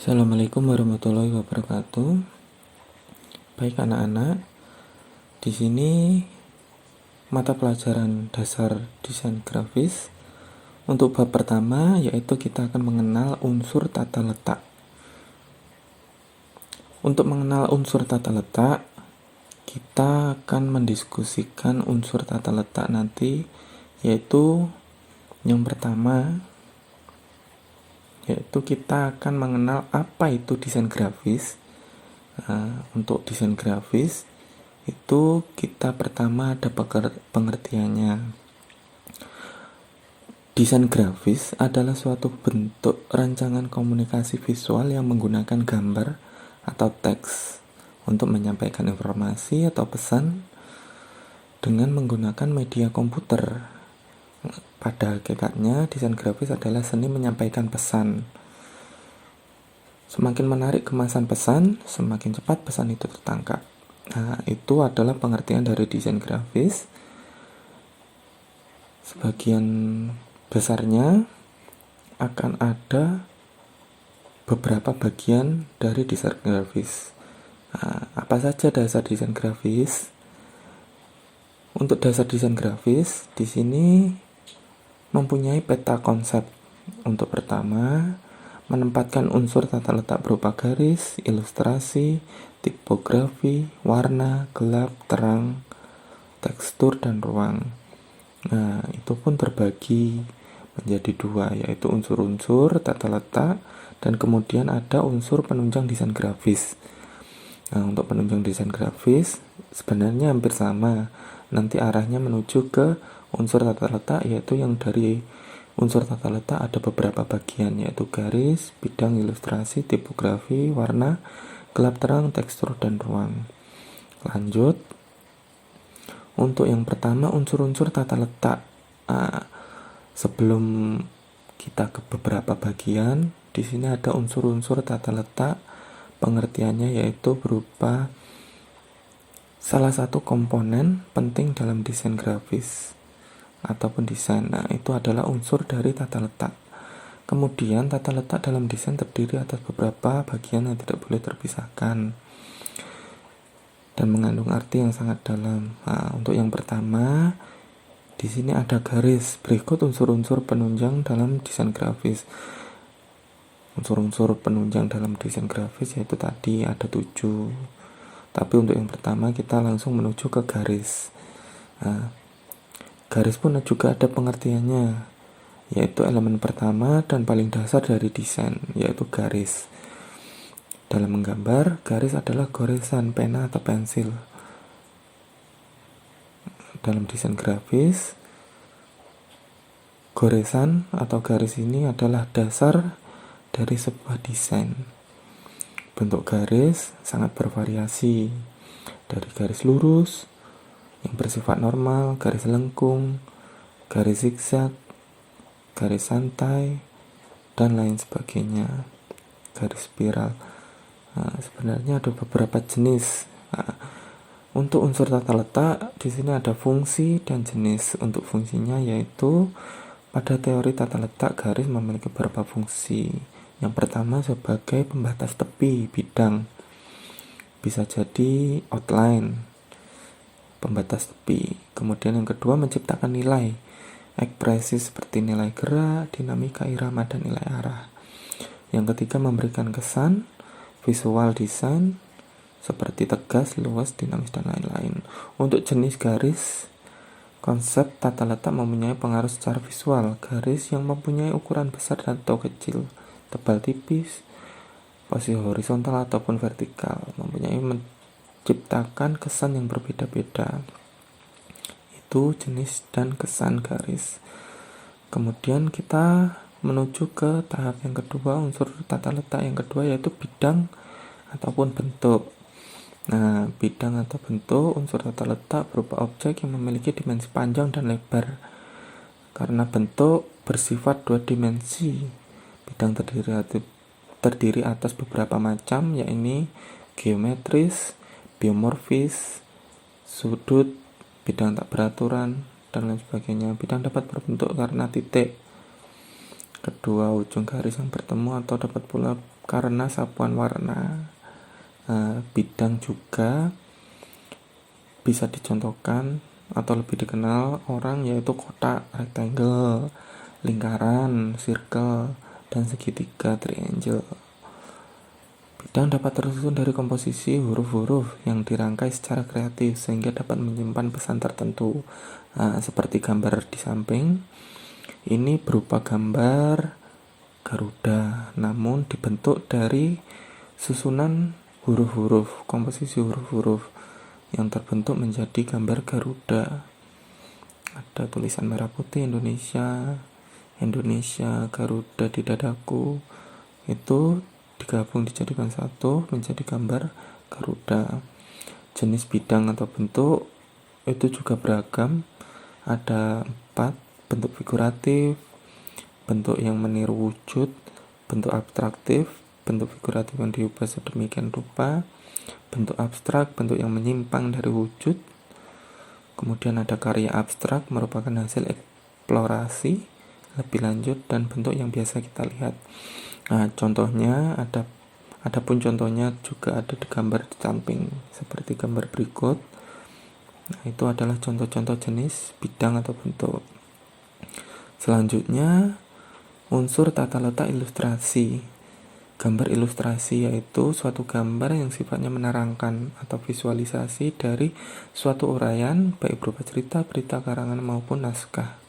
Assalamualaikum warahmatullahi wabarakatuh. Baik anak-anak, di sini mata pelajaran dasar desain grafis. Untuk bab pertama yaitu kita akan mengenal unsur tata letak. Untuk mengenal unsur tata letak, kita akan mendiskusikan unsur tata letak nanti, yaitu yang pertama yaitu kita akan mengenal apa itu desain grafis. Untuk desain grafis itu kita pertama ada pengertiannya. Desain grafis adalah suatu bentuk rancangan komunikasi visual yang menggunakan gambar atau teks untuk menyampaikan informasi atau pesan dengan menggunakan media komputer. Pada hakikatnya, desain grafis adalah seni menyampaikan pesan. Semakin menarik kemasan pesan, semakin cepat pesan itu tertangkap. Itu adalah pengertian dari desain grafis. Sebagian besarnya akan ada beberapa bagian dari desain grafis. Apa saja dasar desain grafis? Untuk dasar desain grafis, di sini mempunyai peta konsep. Untuk pertama, menempatkan unsur tata letak berupa garis, ilustrasi, tipografi, warna, gelap, terang, tekstur, dan ruang. Itu pun terbagi menjadi dua, yaitu unsur-unsur tata letak dan kemudian ada unsur penunjang desain grafis. Untuk penunjang desain grafis sebenarnya hampir sama, nanti arahnya menuju ke unsur tata letak, yaitu yang dari unsur tata letak ada beberapa bagian, yaitu garis, bidang, ilustrasi, tipografi, warna, gelap, terang, tekstur, dan ruang. Lanjut, untuk yang pertama unsur-unsur tata letak. Sebelum kita ke beberapa bagian, di sini ada unsur-unsur tata letak. Pengertiannya yaitu berupa salah satu komponen penting dalam desain grafis ataupun desain. Itu adalah unsur dari tata letak. Kemudian tata letak dalam desain terdiri atas beberapa bagian yang tidak boleh terpisahkan dan mengandung arti yang sangat dalam. Untuk yang pertama, di sini ada garis. Berikut unsur-unsur penunjang dalam desain grafis. Unsur-unsur penunjang dalam desain grafis yaitu tadi ada 7. Tapi untuk yang pertama kita langsung menuju ke garis. Garis pun juga ada pengertiannya, yaitu elemen pertama dan paling dasar dari desain, yaitu garis. Dalam menggambar, garis adalah goresan pena atau pensil. Dalam desain grafis, goresan atau garis ini adalah dasar dari sebuah desain. Bentuk garis sangat bervariasi, dari garis lurus yang bersifat normal, garis lengkung, garis zigzag, garis santai, dan lain sebagainya, garis spiral. Sebenarnya ada beberapa jenis. Untuk unsur tata letak, di sini ada fungsi dan jenis. Untuk fungsinya yaitu pada teori tata letak, garis memiliki beberapa fungsi. Yang pertama sebagai pembatas tepi bidang, bisa jadi outline, pembatas tepi. Kemudian yang kedua menciptakan nilai ekspresi seperti nilai gerak, dinamika, irama, dan nilai arah. Yang ketiga memberikan kesan visual desain seperti tegas, luas, dinamis, dan lain-lain. Untuk jenis garis, konsep tata letak mempunyai pengaruh secara visual. Garis yang mempunyai ukuran besar atau kecil, tebal, tipis, posisi horizontal ataupun vertikal, mempunyai menciptakan kesan yang berbeda-beda. Itu jenis dan kesan garis. Kemudian kita menuju ke tahap yang kedua, unsur tata letak yang kedua, yaitu bidang ataupun bentuk. Bidang atau bentuk unsur tata letak berupa objek yang memiliki dimensi panjang dan lebar. Karena bentuk bersifat 2 dimensi, bidang terdiri atas beberapa macam, yakni geometris, biomorfis, sudut, bidang tak beraturan, dan lain sebagainya. Bidang dapat berbentuk karena titik kedua ujung garis yang bertemu, atau dapat pula karena sapuan warna bidang juga bisa dicontohkan atau lebih dikenal orang yaitu kotak, rectangle, lingkaran, circle, dan segitiga, triangle. Bidang dapat tersusun dari komposisi huruf-huruf yang dirangkai secara kreatif sehingga dapat menyimpan pesan tertentu. Seperti gambar di samping, ini berupa gambar Garuda, namun dibentuk dari susunan huruf-huruf, komposisi huruf-huruf yang terbentuk menjadi gambar Garuda. Ada tulisan merah putih Indonesia, Garuda di dadaku. Itu digabung dijadikan satu menjadi gambar Garuda. Jenis bidang atau bentuk itu juga beragam. Ada 4: bentuk figuratif, bentuk yang meniru wujud, bentuk abstraktif, bentuk figuratif yang diubah sedemikian rupa, bentuk abstrak, bentuk yang menyimpang dari wujud. Kemudian ada karya abstrak, merupakan hasil eksplorasi lebih lanjut dan bentuk yang biasa kita lihat. Contohnya adapun contohnya juga ada di gambar di samping seperti gambar berikut. Itu adalah contoh-contoh jenis bidang atau bentuk. Selanjutnya, unsur tata letak ilustrasi. Gambar ilustrasi yaitu suatu gambar yang sifatnya menerangkan atau visualisasi dari suatu uraian, baik berupa cerita, berita, karangan maupun naskah.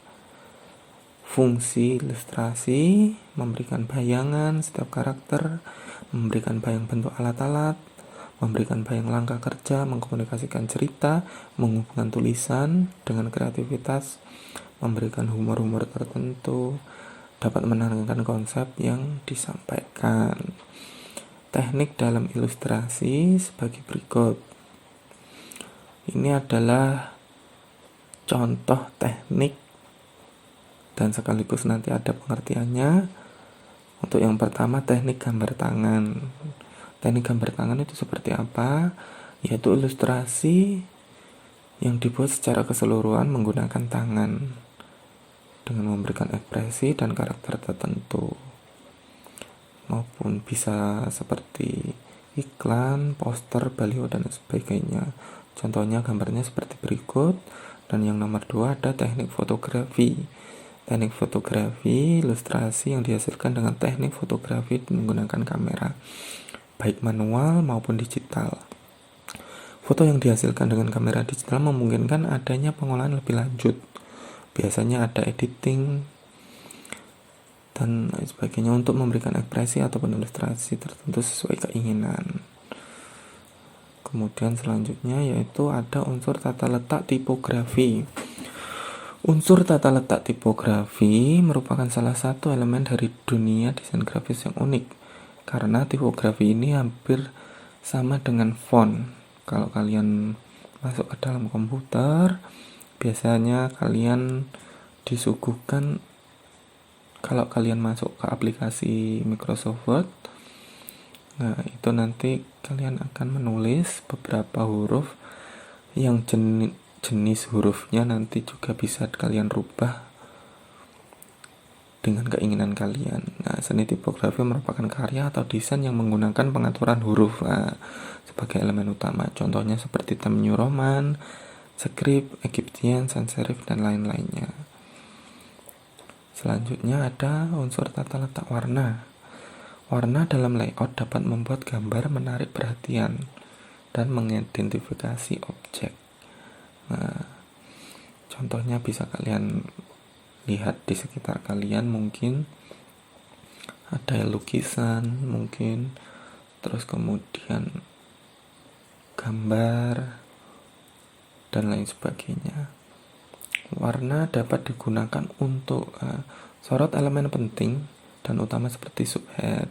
Fungsi ilustrasi memberikan bayangan setiap karakter, memberikan bayang bentuk alat-alat, memberikan bayang langkah kerja, mengkomunikasikan cerita, menghubungkan tulisan dengan kreativitas, memberikan humor-humor tertentu, dapat menerangkan konsep yang disampaikan. Teknik dalam ilustrasi sebagai berikut. Ini adalah contoh teknik dan sekaligus nanti ada pengertiannya. Untuk yang pertama, teknik gambar tangan. Teknik gambar tangan itu seperti apa? Yaitu ilustrasi yang dibuat secara keseluruhan menggunakan tangan dengan memberikan ekspresi dan karakter tertentu, maupun bisa seperti iklan, poster, baliho, dan sebagainya. Contohnya gambarnya seperti berikut. Dan yang nomor 2 ada teknik fotografi. Teknik fotografi ilustrasi yang dihasilkan dengan teknik fotografi menggunakan kamera, baik manual maupun digital. Foto yang dihasilkan dengan kamera digital memungkinkan adanya pengolahan lebih lanjut. Biasanya ada editing dan sebagainya untuk memberikan ekspresi ataupun ilustrasi tertentu sesuai keinginan. Kemudian selanjutnya yaitu ada unsur tata letak tipografi. Unsur tata letak tipografi merupakan salah satu elemen dari dunia desain grafis yang unik, karena tipografi ini hampir sama dengan font. Kalau kalian masuk ke dalam komputer, biasanya kalian disuguhkan, kalau kalian masuk ke aplikasi Microsoft Word, itu nanti kalian akan menulis beberapa huruf yang jenis hurufnya nanti juga bisa kalian rubah dengan keinginan kalian. Seni tipografi merupakan karya atau desain yang menggunakan pengaturan huruf sebagai elemen utama. Contohnya seperti Times New Roman, script, Egyptian, sans serif, dan lain-lainnya. Selanjutnya ada unsur tata letak warna. Warna dalam layout dapat membuat gambar menarik perhatian dan mengidentifikasi objek. Contohnya bisa kalian lihat di sekitar kalian, mungkin ada lukisan, mungkin terus kemudian gambar dan lain sebagainya. Warna dapat digunakan untuk sorot elemen penting dan utama seperti subhead,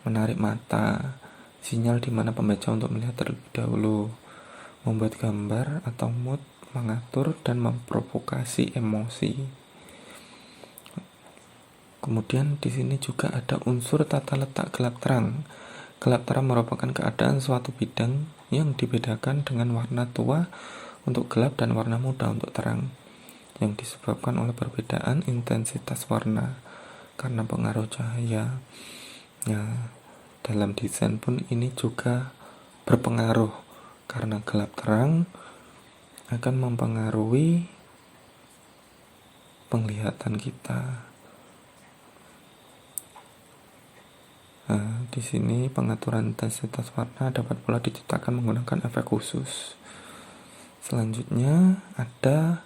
menarik mata, sinyal di mana pembaca untuk melihat terlebih dahulu, membuat gambar atau mood, mengatur dan memprovokasi emosi. Kemudian di sini juga ada unsur tata letak gelap terang. Gelap terang merupakan keadaan suatu bidang yang dibedakan dengan warna tua untuk gelap dan warna muda untuk terang, yang disebabkan oleh perbedaan intensitas warna karena pengaruh cahaya. dalam desain pun ini juga berpengaruh, karena gelap terang akan mempengaruhi penglihatan kita. Nah, di sini pengaturan intensitas warna dapat pula diciptakan menggunakan efek khusus. Selanjutnya ada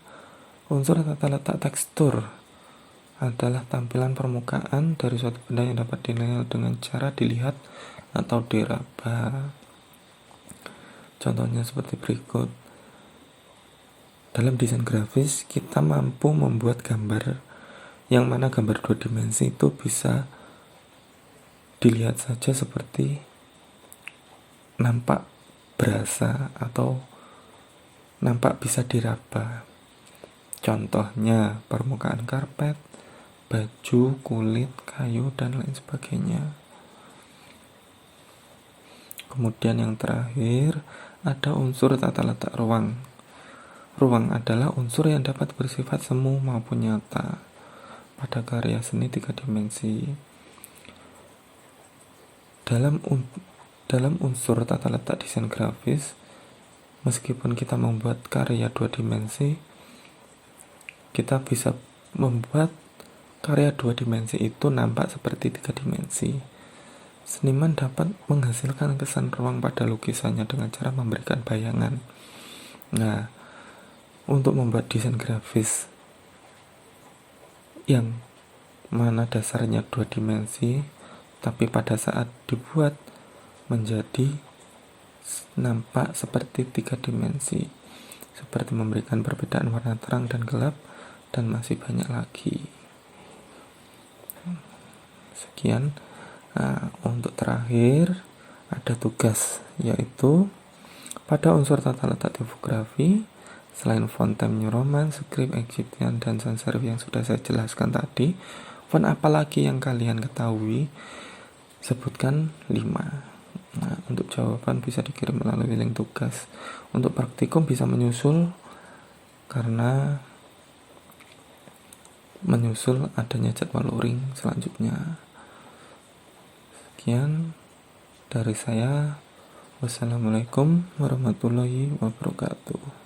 unsur tata letak tekstur. Adalah tampilan permukaan dari suatu benda yang dapat dinilai dengan cara dilihat atau diraba. Contohnya seperti berikut. Dalam desain grafis, kita mampu membuat gambar yang mana gambar 2 dimensi itu bisa dilihat saja seperti nampak berasa atau nampak bisa diraba. Contohnya permukaan karpet, baju, kulit, kayu, dan lain sebagainya. Kemudian yang terakhir ada unsur tata letak ruang. Ruang adalah unsur yang dapat bersifat semu maupun nyata pada karya seni 3 dimensi. Dalam unsur tata letak desain grafis, meskipun kita membuat karya 2 dimensi, kita bisa membuat karya 2 dimensi itu nampak seperti 3 dimensi. Seniman dapat menghasilkan kesan ruang pada lukisannya dengan cara memberikan bayangan. Nah, untuk membuat desain grafis yang mana dasarnya 2 dimensi, tapi pada saat dibuat menjadi nampak seperti 3 dimensi, seperti memberikan perbedaan warna terang dan gelap, dan masih banyak lagi. Sekian. Nah, untuk terakhir ada tugas, yaitu pada unsur tata letak tipografi, selain font Times New Roman, script Egyptian, dan sans serif yang sudah saya jelaskan tadi, font apa lagi yang kalian ketahui? Sebutkan 5. Nah, untuk jawaban bisa dikirim melalui link tugas. Untuk praktikum bisa menyusul, karena menyusul adanya jadwal luring selanjutnya. Sekian dari saya. Wassalamualaikum warahmatullahi wabarakatuh.